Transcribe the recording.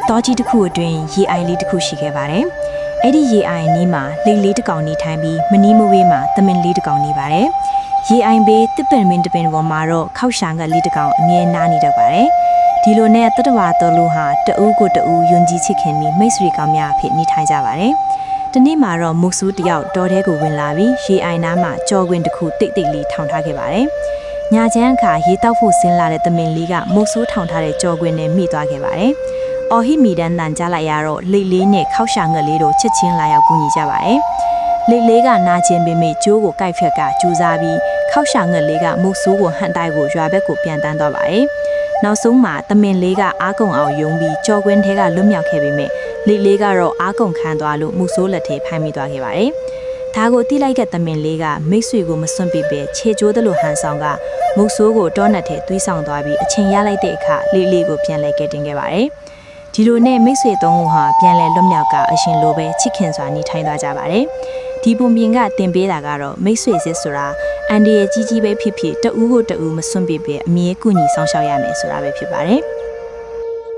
တောကြီးတစ်ခုအတွင်းရေအိုင်လေးတစ်ခုရှိခဲ့ပါတယ်။အဲ့ဒီရေအိုင်နီးမှာလိတ်လေးတစ်ကောင်နေထိုင်ပြီးမနီးမဝေးမှာသမင်လေးတစ်ကောင်နေပါတယ်။ရေအိုင်ဘေးတစ်ပင်မင်းတစ်ပင်ပေါ်မှာတော့ခောက်ရှာငတ်လေးတစ်ကောင်အမြဲနားနေတတ်ပါတယ်။ဒီလိုနဲ့တတဝါတော်လူဟာတအူးကိုတအူးယွန်ကြီးချစ်ခင်ပြီးမိတ်ဆွေကောင်းများအဖြစ်နေထိုင်ကြပါတယ်။ဒီနေ့မှာတော့မုတ်ဆူးတယောက်တောထဲကိုဝင်လာပြီးရေအိုင်နားမှာကြော်ခွင်တစ်ခုတိတ်တိတ်လေးထောင်ထားခဲ့ပါတယ်။ညချမ်းအခါရေတောက်ဖို့ဆင်းလာတဲ့သမင်လေးကမုတ်ဆူးထောင်ထားတဲ့ကြော်ခွင်နဲ့မိသွားခဲ့ပါတယ်။အော်ဟီမီဒန်တန်ကြားလိုက်ရတော့လိတ်လေးနဲ့ခောက်ရှာငတ်လေးတို့ချက်ချင်းလာရောက်ကူညီကြပါတယ်။လိတ်လေးကနာကျင်ပေမဲ့ကျိုးကိုကိုက်ဖြက်ကကြိုးစားပြီးခောက်ရှာငတ်လေးကမုတ်ဆိုးကိုဟန်တိုက်ကိုရွာဘက်ကိုပြန်တန်းသွားပါတယ်။နောက်ဆုံးမှာသမင်လေးကအားကုန်အောင်ယုံပြီးကြော်ကွင်းထဲကလွတ်မြောက်ခဲ့ပေမဲ့လိတ်လေးကတော့အားကုန်ခံသွားလို့မုတ်ဆိုးလက်ထဲဖမ်းမိသွားခဲ့ပါတယ်။ဒါကိုတိလိုက်တဲ့သမင်လေးကမိတ်ဆွေကိုမစွန့်ပစ်ပဲခြေကျိုးသလိုဟန်ဆောင်ကမုတ်ဆိုးကိုတောနက်ထဲသွေးဆောင်သွားပြီးအချိန်ရလိုက်တဲ့အခါလိတ်လေးကိုပြန်လဲကဲတင်ခဲ့ပါတယ်။ဒီလိုနဲ့မိတ်ဆွေသုံးဦးဟာပြန်လဲလွတ်မြောက်ကအရှင်လိုပဲချစ်ခင်စွာနေထိုင်သွားကြပါတယ်။ဒီပုံပြင်ကတင်ပေးတာကတော့မိတ်ဆွေစစ်ဆိုတာအန်ဒီရဲ့ကြီးကြီးပဲဖြစ်ဖြစ်တဦးကိုတဦးမစွန့်ပစ်ပဲအမြဲကူညီဆောင်ရှောက်ရမယ်ဆိုတာပဲဖြစ်ပါတယ်။